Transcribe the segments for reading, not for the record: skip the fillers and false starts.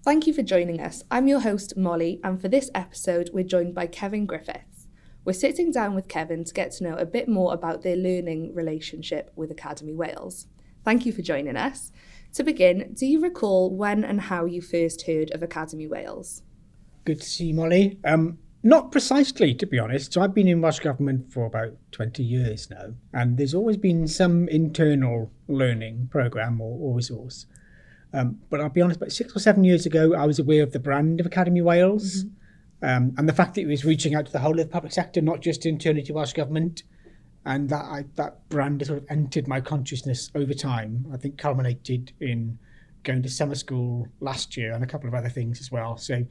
Thank you for joining us. I'm your host, Molly, and for this episode, we're joined by Kevin Griffiths. We're sitting down with Kevin to get to know a bit more about their learning relationship with Academi Wales. Thank you for joining us. To begin, do you recall when and how you first heard of Academi Wales? Good to see you, Molly. Not precisely, to be honest. So I've been in Welsh Government for about 20 years now, and there's always been some internal learning programme or resource. But I'll be honest, about 6 or 7 years ago, I was aware of the brand of Academi Wales, and the fact that it was reaching out to the whole of the public sector, not just internally to Welsh Government, and that brand has sort of entered my consciousness over time. I think culminated in going to summer school last year and a couple of other things as well. So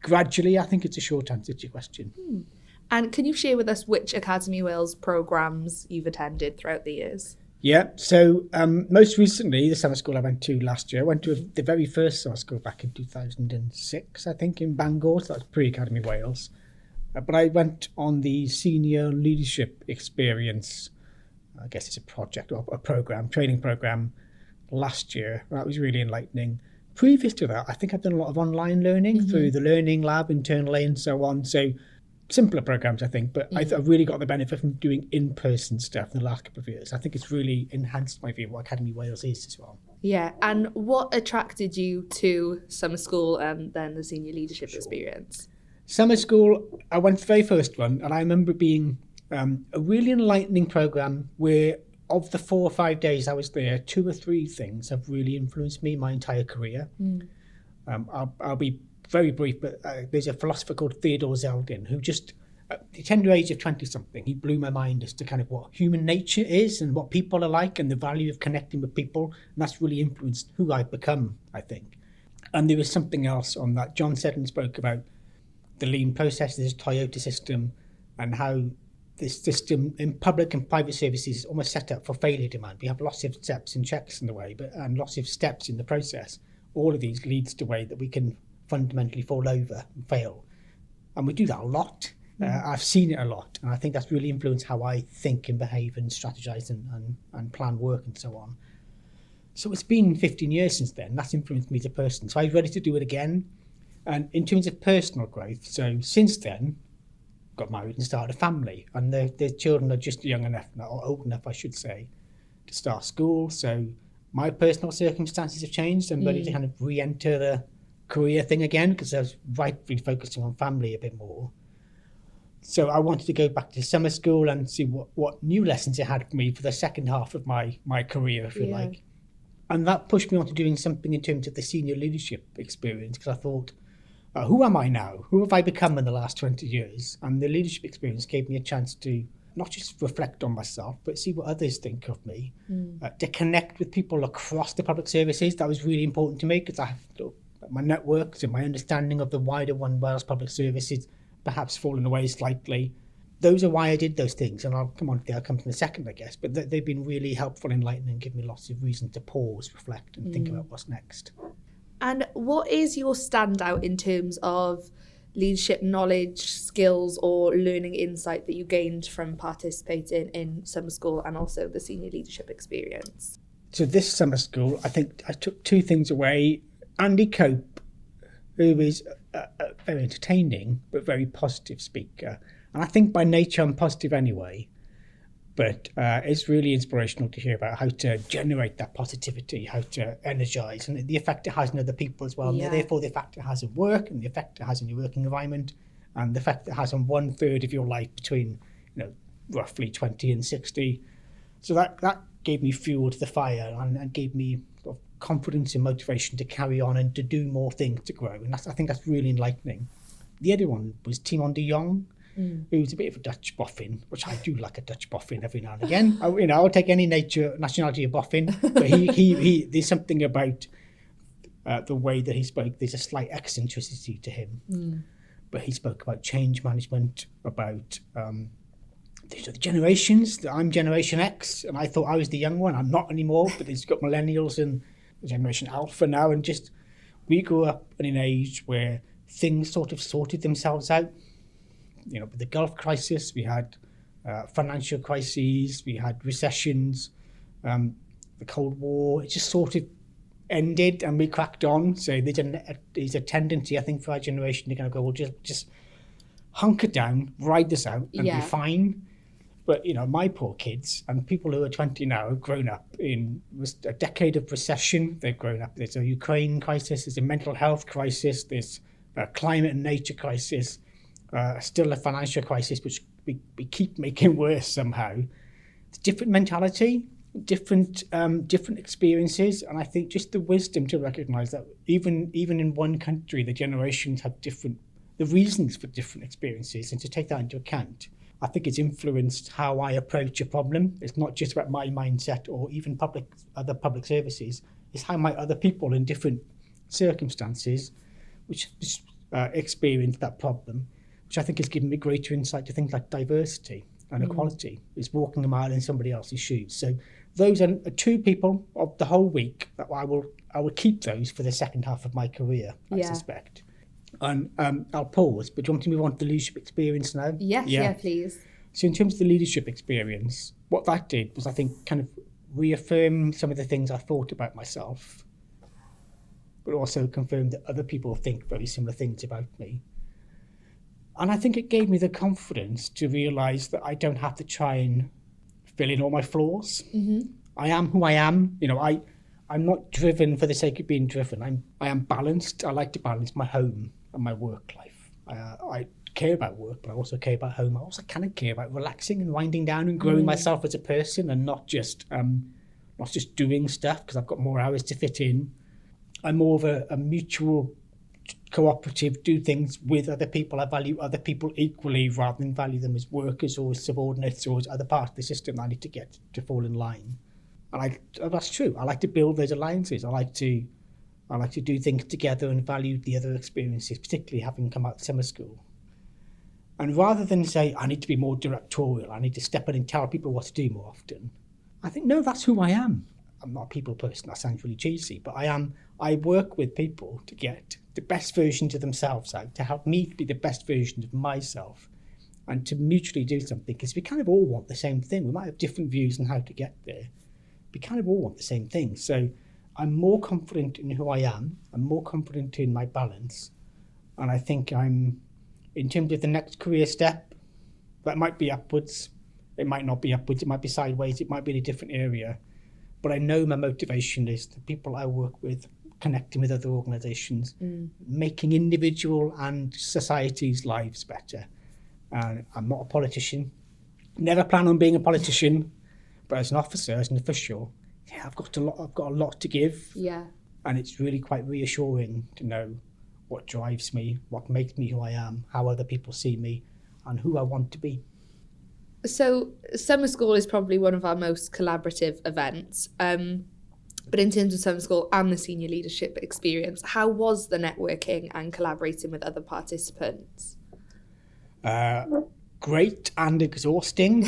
gradually, I think it's a short answer to your question. And can you share with us which Academi Wales programmes you've attended throughout the years? Yeah, so most recently, the summer school I went to last year, I went to the very first summer school back in 2006, I think, in Bangor. So that was pre-Academi Wales. But I went on the senior leadership experience, I guess it's a project or a programme, training programme last year. That was really enlightening. Previous to that, I think I've done a lot of online learning through the Learning Lab internally and so on. So simpler programmes, I think, but I've really got the benefit from doing in-person stuff in the last couple of years. I think it's really enhanced my view of what Academi Wales is as well. Yeah, and what attracted you to summer school and then the senior leadership experience? Summer school, I went to the very first one, and I remember being a really enlightening programme where of the 4 or 5 days I was there, 2 or 3 things have really influenced me my entire career. I'll be very brief, but there's a philosopher called Theodore Zeldin who just, at the tender age of 20-something, he blew my mind as to kind of what human nature is and what people are like and the value of connecting with people. And that's really influenced who I've become, I think. And there was something else on that. John Seddon spoke about the lean process, this Toyota system, and how this system in public and private services is almost set up for failure demand. We have lots of steps and checks in the way, and lots of steps in the process. All of these leads to a way that we can fundamentally fall over and fail. And we do that a lot. I've seen it a lot. And I think that's really influenced how I think and behave and strategize and plan work and so on. So it's been 15 years since then. That's influenced me as a person. So I'm ready to do it again. And in terms of personal growth, so since then, got married and started a family. And the children are just young enough, or old enough, I should say, to start school. So my personal circumstances have changed. I'm ready to kind of re-enter the career thing again because I was rightfully focusing on family a bit more. So I wanted to go back to summer school and see what new lessons it had for me for the second half of my career, if you like. And that pushed me on to doing something in terms of the senior leadership experience because I thought, who am I now? Who have I become in the last 20 years? And the leadership experience gave me a chance to not just reflect on myself, but see what others think of me, to connect with people across the public services. That was really important to me because I have my networks and my understanding of the wider One Wales public services perhaps fallen away slightly. Those are why I did those things, and I'll come on to the outcomes in a second, I guess. But they've been really helpful, enlightening, give me lots of reason to pause, reflect, and think about what's next. And what is your standout in terms of leadership knowledge, skills, or learning insight that you gained from participating in summer school and also the senior leadership experience? So this summer school, I think I took 2 things away. Andy Cope, who is a very entertaining but very positive speaker. And I think by nature I'm positive anyway. But it's really inspirational to hear about how to generate that positivity, how to energise, and the effect it has on other people as well. And therefore the effect it has at work and the effect it has on your working environment and the effect it has on 1/3 of your life between, roughly 20 and 60. So that gave me fuel to the fire and gave me sort of confidence and motivation to carry on and to do more things to grow. And I think that's really enlightening. The other one was Timon de Jong, who's a bit of a Dutch boffin, which I do like a Dutch boffin every now and again. I'll take any nationality of boffin, but he there's something about the way that he spoke. There's a slight eccentricity to him, but he spoke about change management, about the generations. I'm Generation X, and I thought I was the young one. I'm not anymore, but he's got millennials and Generation Alpha now, and just we grew up in an age where things sort of sorted themselves out. With the Gulf crisis, we had financial crises, we had recessions, the Cold War. It just sort of ended and we cracked on. So there's a tendency, I think, for our generation to kind of go, well, just hunker down, ride this out and be fine. But, my poor kids and people who are 20 now have grown up in a decade of recession. They've grown up. There's a Ukraine crisis, there's a mental health crisis, there's a climate and nature crisis, still a financial crisis, which we keep making worse somehow. It's different mentality, different experiences. And I think just the wisdom to recognise that even in one country, the generations have the reasons for different experiences, and to take that into account. I think it's influenced how I approach a problem. It's not just about my mindset or even other public services. It's how might other people in different circumstances which experience that problem, which I think has given me greater insight to things like diversity and equality. It's walking a mile in somebody else's shoes. So those are two people of the whole week that I will keep those for the second half of my career, I suspect. And I'll pause, but do you want to move on to the leadership experience now? Yeah, please. So in terms of the leadership experience, what that did was, I think, kind of reaffirm some of the things I thought about myself, but also confirm that other people think very similar things about me. And I think it gave me the confidence to realise that I don't have to try and fill in all my flaws. Mm-hmm. I am who I am. I'm not driven for the sake of being driven. I am balanced. I like to balance my home and my work life. I care about work, but I also care about home. I also kind of care about relaxing and winding down and growing myself as a person, and not just doing stuff because I've got more hours to fit in. I'm more of a mutual, cooperative, do things with other people. I value other people equally rather than value them as workers or as subordinates or as other parts of the system I need to get to fall in line. And that's true. I like to build those alliances. I like to do things together and value the other experiences, particularly having come out of summer school. And rather than say, I need to be more directorial, I need to step in and tell people what to do more often, I think, no, that's who I am. I'm not a people person. That sounds really cheesy, but I work with people to get the best versions of themselves out, to help me be the best version of myself, and to mutually do something, because we kind of all want the same thing. We might have different views on how to get there. We kind of all want the same thing. So I'm more confident in who I am. I'm more confident in my balance. And I think in terms of the next career step, that might be upwards. It might not be upwards. It might be sideways. It might be in a different area. But I know my motivation is the people I work with, connecting with other organisations, making individual and society's lives better. And I'm not a politician. Never plan on being a politician. But as an officer, as an official, I've got a lot to give. Yeah. And it's really quite reassuring to know what drives me, what makes me who I am, how other people see me, and who I want to be. So summer school is probably one of our most collaborative events. But in terms of summer school and the senior leadership experience, how was the networking and collaborating with other participants? Great and exhausting.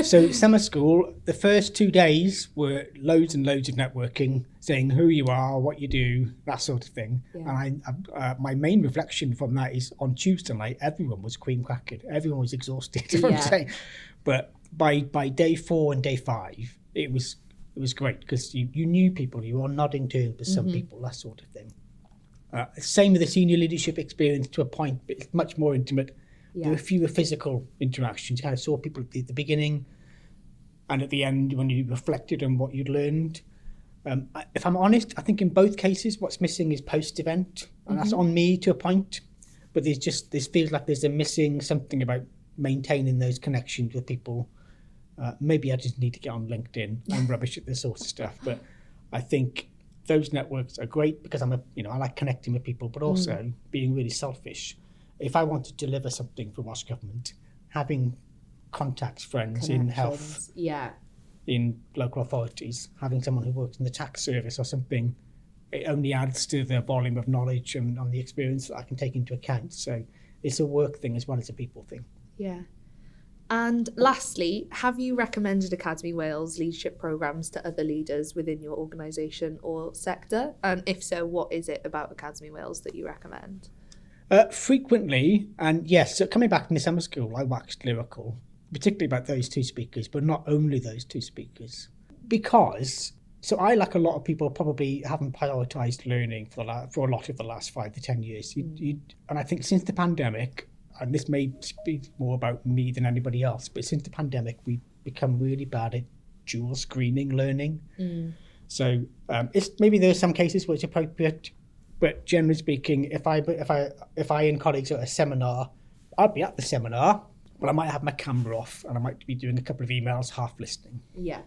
So summer school, the first 2 days were loads and loads of networking, saying who you are, what you do, that sort of thing. Yeah. And my main reflection from that is on Tuesday night, everyone was cream crackered. Everyone was exhausted. I'm saying. But by day 4 and day 5, it was great because you knew people, you were nodding to with some people, that sort of thing. Same with the senior leadership experience to a point, but it's much more intimate. Yeah. There were fewer physical interactions. You kind of saw people at the beginning and at the end when you reflected on what you'd learned. If I'm honest, I think in both cases what's missing is post-event. And that's on me to a point. But this feels like there's a missing something about maintaining those connections with people. Maybe I just need to get on LinkedIn. I'm rubbish at this sort of stuff. But I think those networks are great because I like connecting with people, but also being really selfish. If I want to deliver something for Welsh Government, having contacts, friends in health, in local authorities, having someone who works in the tax service or something, it only adds to the volume of knowledge and on the experience that I can take into account. So it's a work thing as well as a people thing. Yeah. And lastly, have you recommended Academi Wales leadership programmes to other leaders within your organisation or sector? And if so, what is it about Academi Wales that you recommend? Frequently, and yes, so coming back from the summer school, I waxed lyrical, particularly about those two speakers, but not only those two speakers. Because So I, like a lot of people, probably haven't prioritised learning for a lot of the last 5 to 10 years. And I think since the pandemic, and this may speak more about me than anybody else, but since the pandemic, we've become really bad at dual screening learning. So it's maybe there are some cases where it's appropriate, but generally speaking, if I and colleagues are at a seminar, I'll be at the seminar, but I might have my camera off and I might be doing a couple of emails, half listening. Yeah.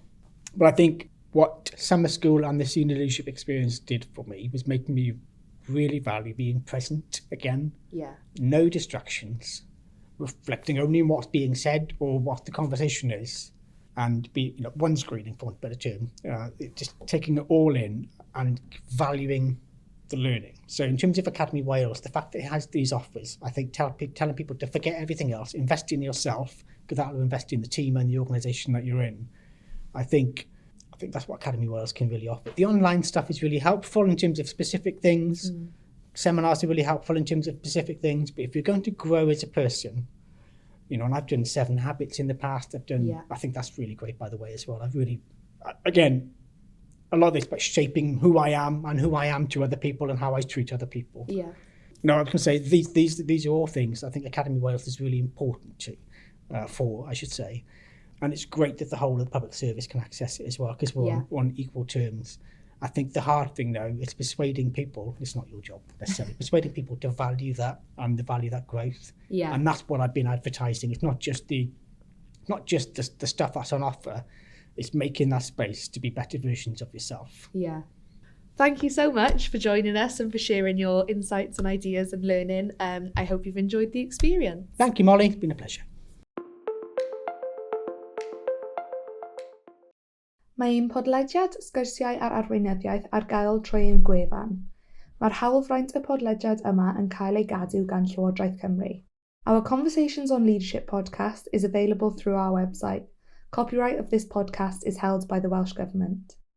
But I think what summer school and the senior leadership experience did for me was making me really value being present again. Yeah. No distractions, reflecting only on what's being said or what the conversation is, and one screening, for want of a better term, just taking it all in and valuing the learning. So in terms of Academi Wales, the fact that it has these offers, I think telling people to forget everything else, invest in yourself, because that will invest in the team and the organisation that you're in. I think that's what Academi Wales can really offer. The online stuff is really helpful in terms of specific things. Seminars are really helpful in terms of specific things. But if you're going to grow as a person, and I've done 7 habits in the past. I think that's really great, by the way, as well. I've really, again, a lot of this about shaping who I am and who I am to other people and how I treat other people. Yeah. No, I was going to say these are all things I think Academi Wales is really important for, I should say. And it's great that the whole of the public service can access it as well, because we're on equal terms. I think the hard thing, though, is persuading people, it's not your job necessarily, persuading people to value that and to value that growth. Yeah. And that's what I've been advertising. It's not just the stuff that's on offer, it's making that space to be better versions of yourself. Yeah. Thank you so much for joining us and for sharing your insights and ideas and learning. I hope you've enjoyed the experience. Thank you, Molly. It's been a pleasure. Mae'n podlediad sgyrsiau ar arweinyddiaeth ar gael trwy ein gwefan. Mae'r hawlfraint y podlediad yma yn cael ei gadw gan Llywodraeth Cymru. Our Conversations on Leadership podcast is available through our website. Copyright of this podcast is held by the Welsh Government.